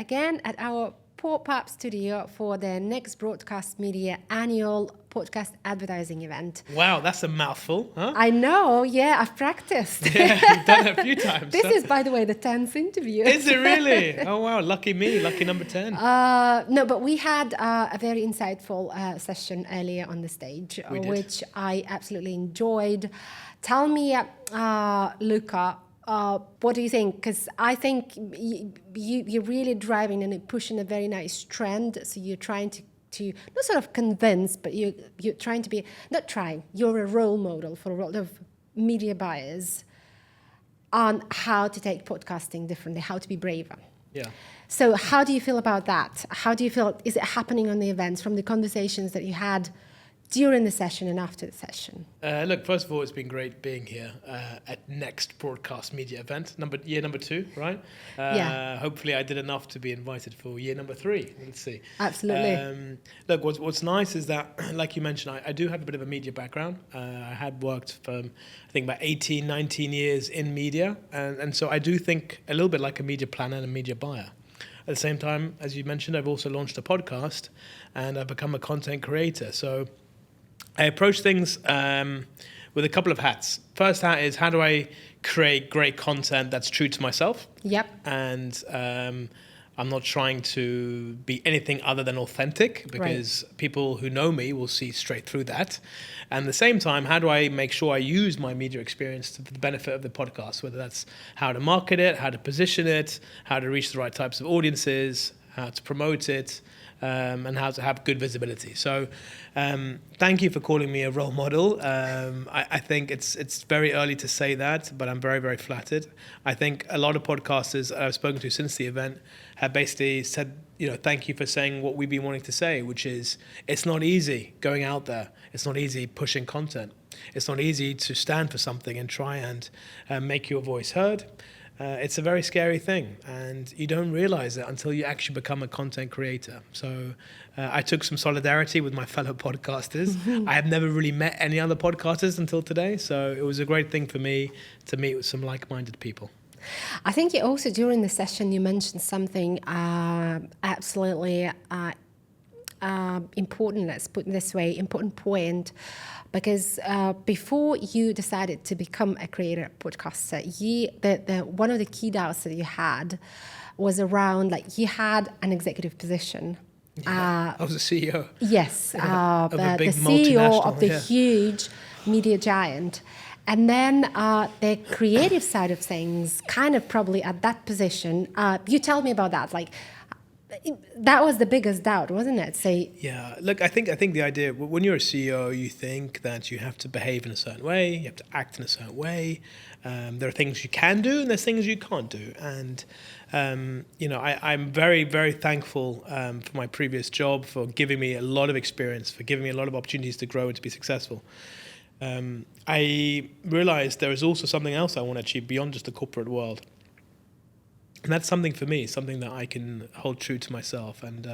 again at our pop-up studio for the next Broadcast Media annual podcast advertising event. Wow, that's a mouthful, huh? I know, yeah, I've practiced. Yeah, you've done it a few times. This is, by the way, the 10th interview. Is it really? Oh, wow, lucky me, lucky number 10. No, but we had a very insightful session earlier on the stage, which I absolutely enjoyed. Tell me, Luca, what do you think? Because I think you're really driving and pushing a very nice trend. So you're trying to not sort of convince, but you're trying to be, not trying, you're a role model for a lot of media buyers on how to take podcasting differently, how to be braver. Yeah. So how do you feel about that? How do you feel, is it happening on the events from the conversations that you had during the session and after the session? Look, first of all, it's been great being here at next Broadcast Media event, year number 2, right? Yeah. Hopefully I did enough to be invited for year number 3. Let's see. Absolutely. Look, what's nice is that, like you mentioned, I do have a bit of a media background. I had worked for, I think, about 18, 19 years in media. And so I do think a little bit like a media planner and a media buyer. At the same time, as you mentioned, I've also launched a podcast and I've become a content creator. So I approach things with a couple of hats. First hat is, how do I create great content that's true to myself? Yep. And I'm not trying to be anything other than authentic, because people who know me will see straight through that. And at the same time, how do I make sure I use my media experience to the benefit of the podcast, whether that's how to market it, how to position it, how to reach the right types of audiences, how to promote it, and how to have good visibility. So thank you for calling me a role model. I think it's very early to say that, but I'm very, very flattered. I think a lot of podcasters I've spoken to since the event have basically said, thank you for saying what we've been wanting to say, which is, it's not easy going out there. It's not easy pushing content. It's not easy to stand for something and try and make your voice heard. It's a very scary thing, and you don't realize it until you actually become a content creator. So I took some solidarity with my fellow podcasters. I have never really met any other podcasters until today, so it was a great thing for me to meet with some like-minded people. I think you also, during the session, you mentioned something absolutely important, let's put it this way, important point, because before you decided to become a creator podcaster, one of the key doubts that you had was around, like, you had an executive position. Yeah, I was a CEO. Yes, of a big the CEO of the multinational, huge media giant. And then the creative side of things, kind of probably at that position, you tell me about that, like, that was the biggest doubt, wasn't it? Yeah, look, I think the idea, when you're a CEO, you think that you have to behave in a certain way, you have to act in a certain way. There are things you can do and there's things you can't do. And, I'm very, very thankful for my previous job, for giving me a lot of experience, for giving me a lot of opportunities to grow and to be successful. I realized there is also something else I want to achieve beyond just the corporate world. And that's something for me, something that I can hold true to myself. And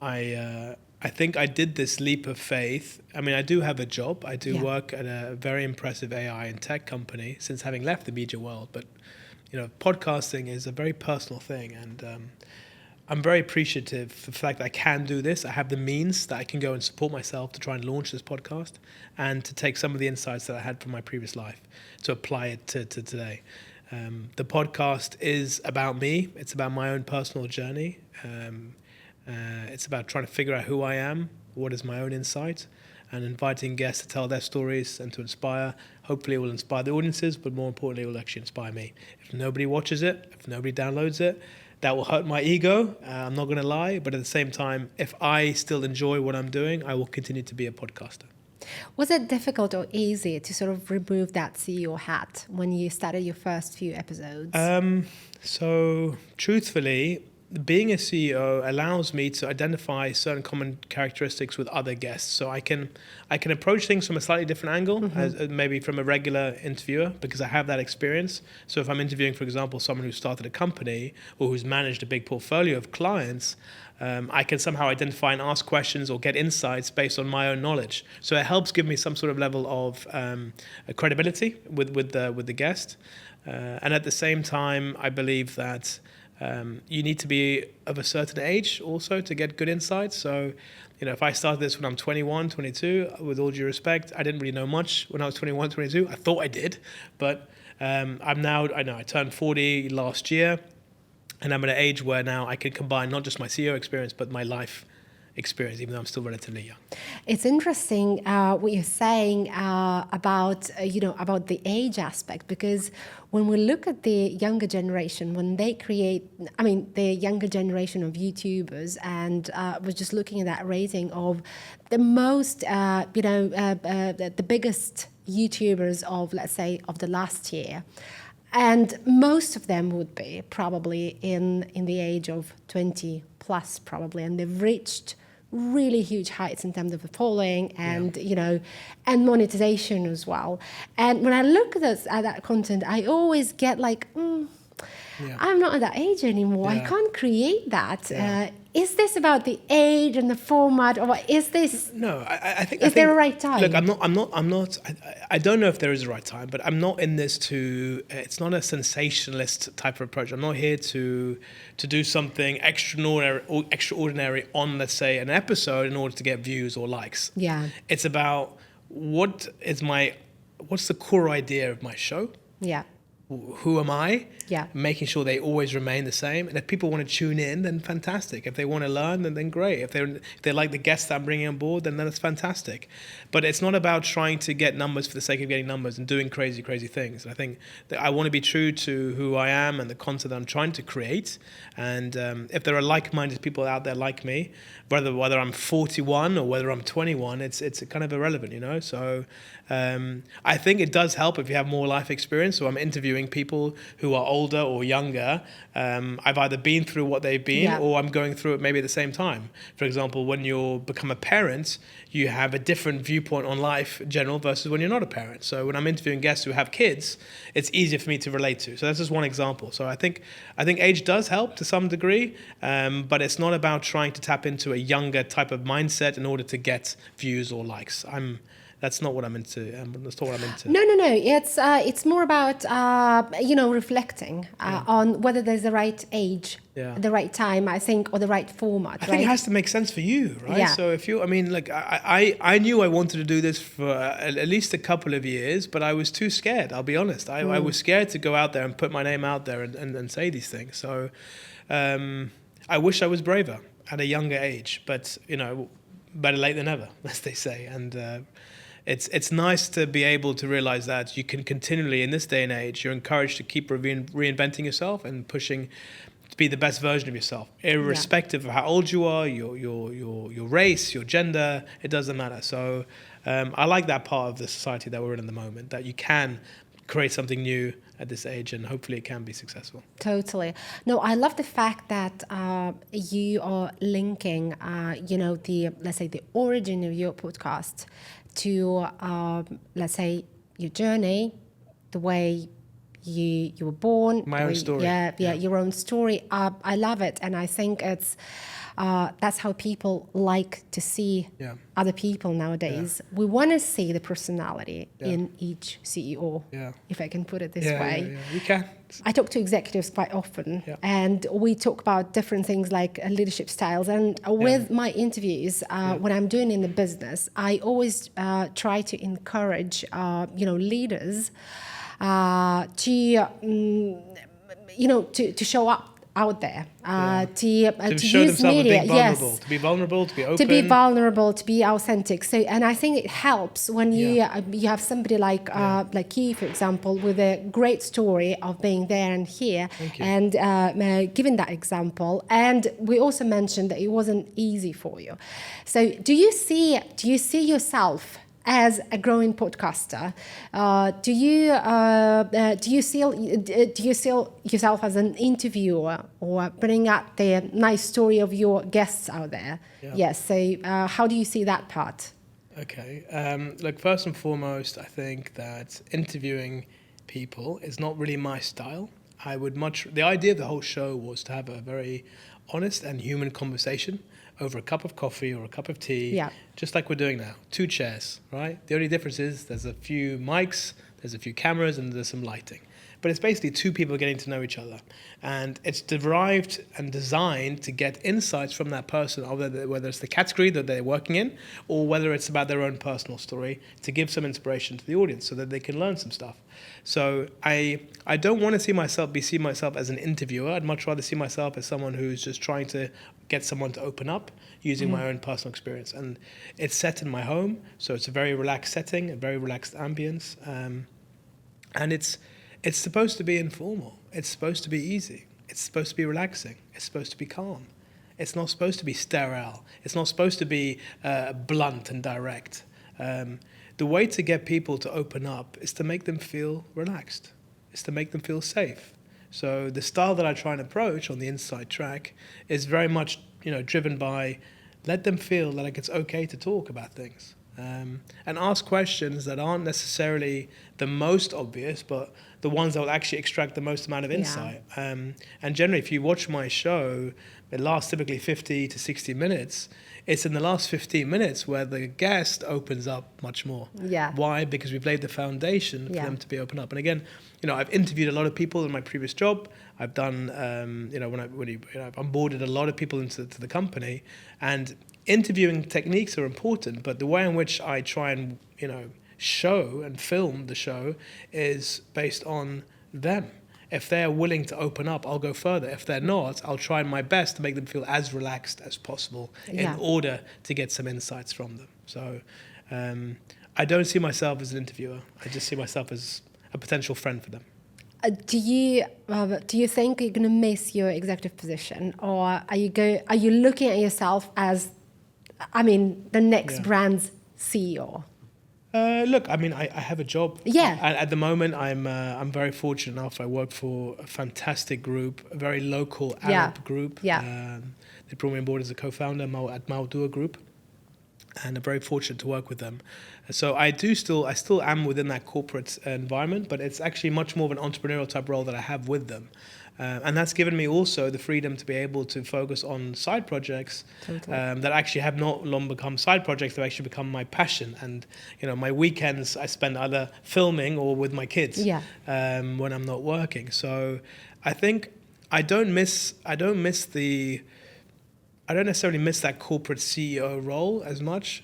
I think I did this leap of faith. I mean, I do have a job. I do work at a very impressive AI and tech company since having left the media world. But, podcasting is a very personal thing. And I'm very appreciative for the fact that I can do this. I have the means that I can go and support myself to try and launch this podcast and to take some of the insights that I had from my previous life to apply it to today. The podcast is about me. It's about my own personal journey. It's about trying to figure out who I am, what is my own insight, and inviting guests to tell their stories and to inspire. Hopefully it will inspire the audiences, but more importantly, it will actually inspire me. If nobody watches it, if nobody downloads it, that will hurt my ego. I'm not going to lie. But at the same time, if I still enjoy what I'm doing, I will continue to be a podcaster. Was it difficult or easy to sort of remove that CEO hat when you started your first few episodes? So truthfully, being a CEO allows me to identify certain common characteristics with other guests. So I can approach things from a slightly different angle, as maybe from a regular interviewer, because I have that experience. So if I'm interviewing, for example, someone who started a company or who's managed a big portfolio of clients, I can somehow identify and ask questions or get insights based on my own knowledge. So it helps give me some sort of level of credibility with the guest. And at the same time, I believe that you need to be of a certain age also to get good insights. So, if I started this when I'm 21, 22, with all due respect, I didn't really know much when I was 21, 22. I thought I did, but I turned 40 last year, and I'm at an age where now I can combine not just my CEO experience, but my life experience, even though I'm still relatively young. It's interesting what you're saying about the age aspect, because when we look at the younger generation, when they the younger generation of YouTubers, and we're just looking at that rating of the most, the biggest YouTubers of, let's say, of the last year. And most of them would be probably in the age of 20 plus probably, and they've reached really huge heights in terms of the following and and monetization as well. And when I look at that content, I always get like, I'm not at that age anymore. I can't create that. Is this about the age and the format, or is this? No, I think. Is there a right time? Look, I'm not. I don't know if there is a right time, but I'm not in this to. It's not a sensationalist type of approach. I'm not here to do something extraordinary on, let's say, an episode in order to get views or likes. Yeah. It's about what's the core idea of my show. Yeah. Who am I? Yeah. Making sure they always remain the same. And if people want to tune in, then fantastic. If they want to learn, then great. If they like the guests that I'm bringing on board, then that's fantastic. But it's not about trying to get numbers for the sake of getting numbers and doing crazy, crazy things. And I think that I want to be true to who I am and the content that I'm trying to create. And if there are like-minded people out there like me, whether I'm 41 or whether I'm 21, it's kind of irrelevant, So I think it does help if you have more life experience. So I'm interviewing people who are older or younger. I've either been through what they've been or I'm going through it maybe at the same time. For example, when you become a parent, you have a different viewpoint on life in general versus when you're not a parent. So when I'm interviewing guests who have kids, it's easier for me to relate to. So that's just one example. So I think age does help to some degree, but it's not about trying to tap into a younger type of mindset in order to get views or likes. That's not what I'm into. That's not what I'm into. No. It's more about reflecting on whether there's the right age, the right time, I think, or the right format. I think it has to make sense for you, right? Yeah. So if I knew I wanted to do this for at least a couple of years, but I was too scared. I'll be honest. I was scared to go out there and put my name out there and say these things. So I wish I was braver at a younger age, but better late than never, as they say. And it's nice to be able to realize that you can continually, in this day and age, you're encouraged to keep reinventing yourself and pushing to be the best version of yourself, irrespective of how old you are, your race, your gender. It doesn't matter. So I like that part of the society that we're in at the moment, that you can create something new at this age, and hopefully it can be successful. Totally. No, I love the fact that you are linking, let's say the origin of your podcast to, let's say, your journey, the way you were born. My own story. Your own story. I love it, and I think it's that's how people like to see other people nowadays. We want to see the personality in each CEO, if I can put it this way. You can. I talk to executives quite often, and we talk about different things like leadership styles. And with my interviews, when I'm doing in the business, I always try to encourage, leaders to show up out there, to show use themselves media, being vulnerable, to be vulnerable, to be open, to be authentic. So, and I think it helps when you have somebody like you, for example, with a great story of being there and here, and giving that example. And we also mentioned that it wasn't easy for you. So, do you see yourself as a growing podcaster? Do you see yourself as an interviewer, or bring up the nice story of your guests out there? Yes. So how do you see that part? Okay. Look, first and foremost, I think that interviewing people is not really my style. The idea of the whole show was to have a very honest and human conversation over a cup of coffee or a cup of tea, just like we're doing now. 2 chairs, right? The only difference is there's a few mics, there's a few cameras, and there's some lighting. but it's basically two people getting to know each other. And it's derived and designed to get insights from that person, whether it's the category that they're working in, or whether it's about their own personal story, to give some inspiration to the audience so that they can learn some stuff. So I don't want to see myself as an interviewer. I'd much rather see myself as someone who's just trying to get someone to open up using my own personal experience. And it's set in my home, so it's a very relaxed setting, a very relaxed ambience. And it's supposed to be informal. It's supposed to be easy. It's supposed to be relaxing. It's supposed to be calm. It's not supposed to be sterile. It's not supposed to be blunt and direct. The way to get people to open up is to make them feel relaxed. It's to make them feel safe. So the style that I try and approach on the Inside track is very much, driven by let them feel like it's okay to talk about things. And ask questions that aren't necessarily the most obvious, but the ones that will actually extract the most amount of insight. Yeah. And generally, if you watch my show, it lasts typically 50 to 60 minutes. It's in the last 15 minutes where the guest opens up much more. Yeah. Why? Because we've laid the foundation for them to be open up. And again, I've interviewed a lot of people in my previous job. I've done, I've onboarded a lot of people into the company, and interviewing techniques are important, but the way in which I try and, show and film the show is based on them. If they're willing to open up, I'll go further. If they're not, I'll try my best to make them feel as relaxed as possible in order to get some insights from them. So I don't see myself as an interviewer. I just see myself as a potential friend for them. Do you think you're going to miss your executive position, or are you looking at yourself as, the next brand's CEO? Look, I have a job. Yeah. At the moment, I'm very fortunate enough. I work for a fantastic group, a very local Arab group. Yeah. They brought me on board as a co-founder at Mawdoo3, and I'm very fortunate to work with them. So I still am within that corporate environment, but it's actually much more of an entrepreneurial type role that I have with them. And that's given me also the freedom to be able to focus on side projects that actually have not long become side projects. They've actually become my passion. And my weekends I spend either filming or with my kids when I'm not working. So I think I don't necessarily miss that corporate CEO role as much.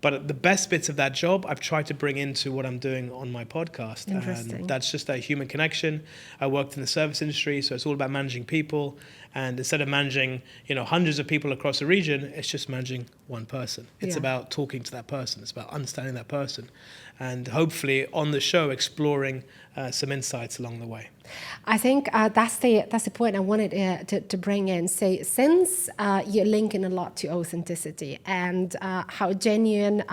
But the best bits of that job, I've tried to bring into what I'm doing on my podcast. And that's just that human connection. I worked in the service industry, so it's all about managing people. And instead of managing, hundreds of people across a region, it's just managing one person. It's about talking to that person. It's about understanding that person. And hopefully on the show, exploring some insights along the way. I think that's the point I wanted to bring in. So since you're linking a lot to authenticity and how genuine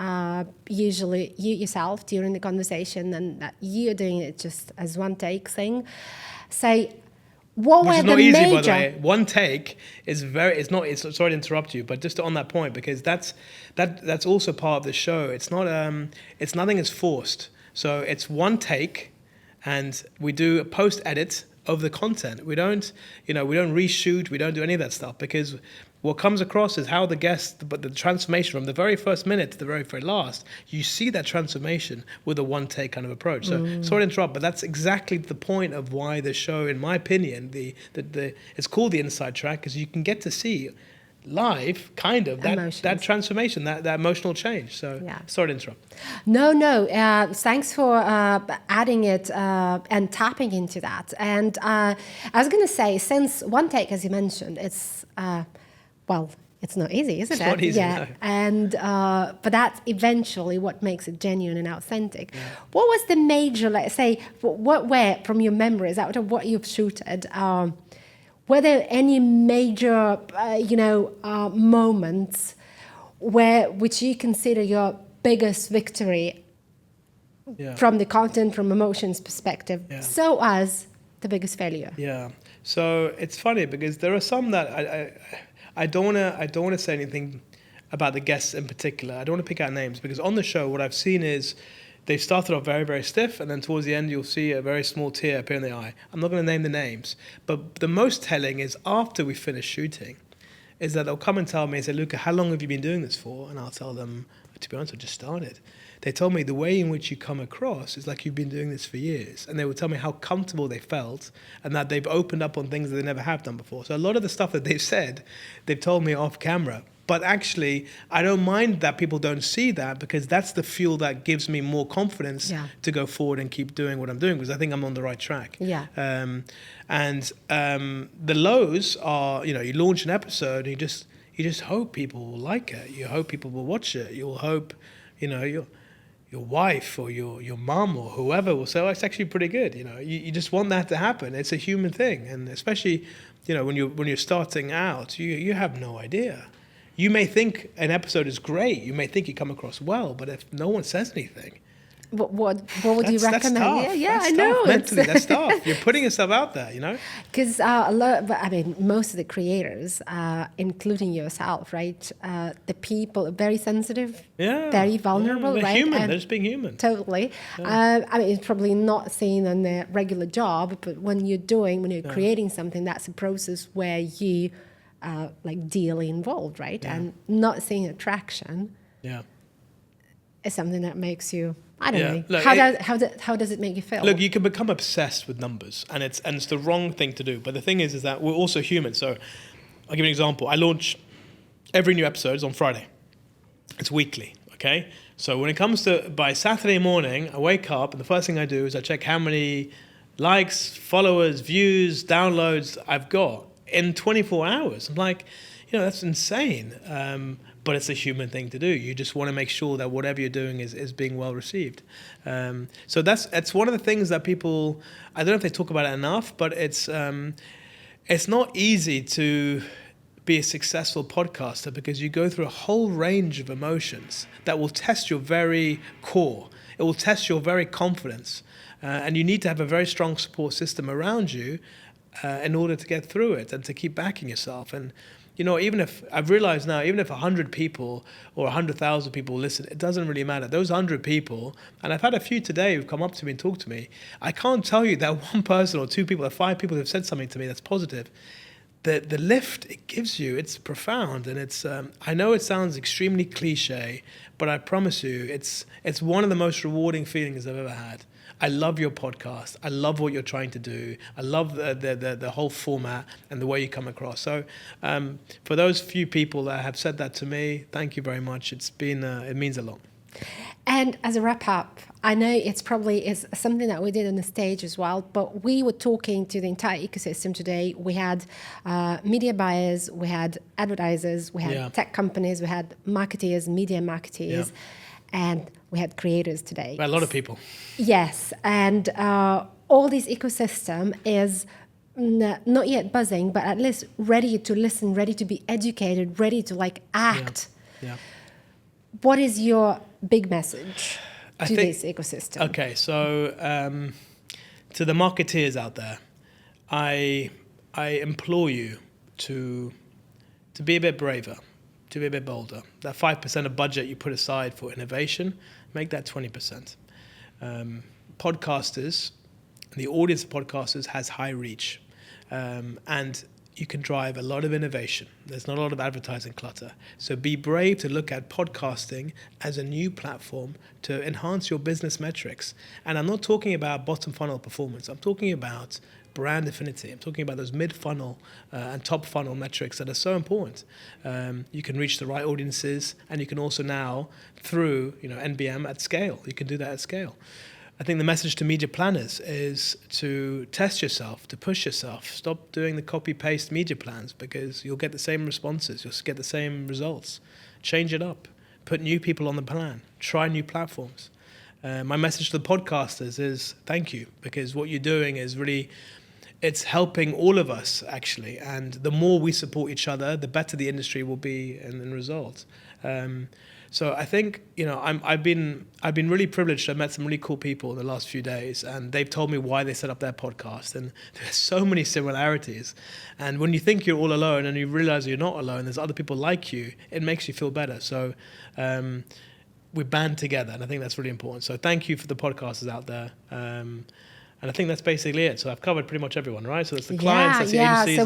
usually you yourself during the conversation, and that you're doing it just as one take thing. So what Which were is the not easy, major... by the way. One take is sorry to interrupt you, but just on that point, because that's also part of the show. It's nothing is forced. So it's one take, and we do a post edit of the content. We don't reshoot, we don't do any of that stuff, because what comes across is how the guest, but the transformation from the very first minute to the very, very last, you see that transformation with a one take kind of approach. So sorry to interrupt, but that's exactly the point of why the show, in my opinion, it's called the Inside Track, because you can get to see live kind of that transformation, that emotional change. So sorry to interrupt. No, thanks for adding it and tapping into that. And I was going to say, since one take, as you mentioned, it's it's not easy, isn't it? It's not easy, no. And but that's eventually what makes it genuine and authentic. Yeah. What was the major, let's say, what were from your memories out of what you've shooted? Were there any major, moments which you consider your biggest victory from the content, from emotions perspective, so as the biggest failure? Yeah. So it's funny because there are some that I don't want to say anything about the guests in particular. I don't want to pick out names, because on the show what I've seen is they started off very, very stiff, and then towards the end you'll see a very small tear appear in the eye. I'm not going to name the names, but the most telling is after we finish shooting is that they'll come and tell me and say, Luca, how long have you been doing this for? And I'll tell them, to be honest, I just started. They told me the way in which you come across is like you've been doing this for years. And they would tell me how comfortable they felt and that they've opened up on things that they never have done before. So a lot of the stuff that they've said, they've told me off camera. But actually, I don't mind that people don't see that, because that's the fuel that gives me more confidence to go forward and keep doing what I'm doing, because I think I'm on the right track. Yeah. The lows are, you launch an episode and you just hope people will like it. You hope people will watch it. You'll hope, your wife or your mum or whoever will say, oh, it's actually pretty good. You just want that to happen. It's a human thing. And especially, when you're starting out, you have no idea. You may think an episode is great. You may think you come across well, but if no one says anything, what would you recommend? That's Yeah, that's I know. Tough. Mentally, that's tough. You're putting yourself out there, Because most of the creators, including yourself, right? The people are very sensitive, very vulnerable, they're right? Human. They're just being human. Totally. Yeah. It's probably not seen in the regular job, but when you're creating something, that's a process where you deeply involved, right? Yeah. And not seeing attraction. Yeah. Is something that makes you, I don't know. Look, how does it make you feel? Look, you can become obsessed with numbers, and it's the wrong thing to do. But the thing is that we're also human. So I'll give you an example. I launch every new episode on Friday. It's weekly, okay? So when it comes to, by Saturday morning, I wake up and the first thing I do is I check how many likes, followers, views, downloads I've got in 24 hours. I'm like, that's insane. But it's a human thing to do. You just want to make sure that whatever you're doing is being well received. So that's one of the things that people, I don't know if they talk about it enough, but it's not easy to be a successful podcaster, because you go through a whole range of emotions that will test your very core. It will test your very confidence. And you need to have a very strong support system around you in order to get through it and to keep backing yourself. And even if I've realized now, even if 100 people or 100,000 people listen, it doesn't really matter. Those 100 people, and I've had a few today who've come up to me and talked to me. I can't tell you that one person or two people or 5 people who've said something to me that's positive. The lift it gives you, it's profound, and it's. I know it sounds extremely cliche, but I promise you, it's one of the most rewarding feelings I've ever had. I love your podcast. I love what you're trying to do. I love the whole format and the way you come across. So for those few people that have said that to me, thank you very much. It's been it means a lot. And as a wrap up, I know it's something that we did on the stage as well, but we were talking to the entire ecosystem today. We had media buyers, we had advertisers, we had tech companies, we had marketeers, media marketeers, and we had creators today. A lot of people. Yes, and all this ecosystem is not yet buzzing, but at least ready to listen, ready to be educated, ready to act. Yeah. What is your big message to this ecosystem? Okay, so to the marketeers out there, I implore you to be a bit braver, to be a bit bolder. That 5% of budget you put aside for innovation, make that 20%. Podcasters, the audience of podcasters has high reach, and you can drive a lot of innovation. There's not a lot of advertising clutter. So be brave to look at podcasting as a new platform to enhance your business metrics. And I'm not talking about bottom funnel performance. I'm talking about brand affinity. I'm talking about those mid-funnel and top-funnel metrics that are so important. You can reach the right audiences, and you can also now, through NBM at scale, you can do that at scale. I think the message to media planners is to test yourself, to push yourself. Stop doing the copy-paste media plans, because you'll get the same responses, you'll get the same results. Change it up. Put new people on the plan. Try new platforms. My message to the podcasters is thank you, because what you're doing is really, it's helping all of us, actually. And the more we support each other, the better the industry will be in result. So I think, I've been really privileged. I've met some really cool people in the last few days, and they've told me why they set up their podcast. And there's so many similarities. And when you think you're all alone and you realize you're not alone, there's other people like you, it makes you feel better. So we band together, and I think that's really important. So thank you for the podcasters out there. And I think that's basically it. So I've covered pretty much everyone, right? So it's the clients, that's the agencies, So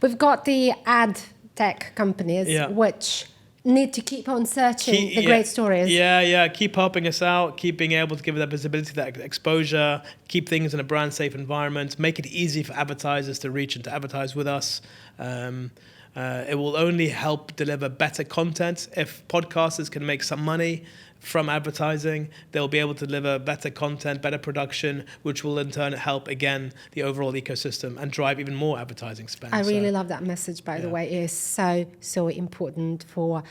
we've got the ad tech companies which need to keep on searching the great stories. Keep helping us out, keep being able to give that visibility, that exposure, keep things in a brand safe environment, make it easy for advertisers to reach and to advertise with us. It will only help deliver better content. If podcasters can make some money from advertising, they'll be able to deliver better content, better production, which will in turn help, again, the overall ecosystem and drive even more advertising spend. I really love that message, by the way. It is so important for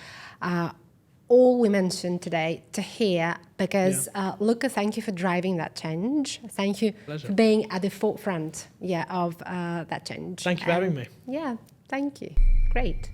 all we mentioned today to hear, because Luca, thank you for driving that change. Thank you for being at the forefront of that change. Thank you for having me. Yeah, thank you. Great.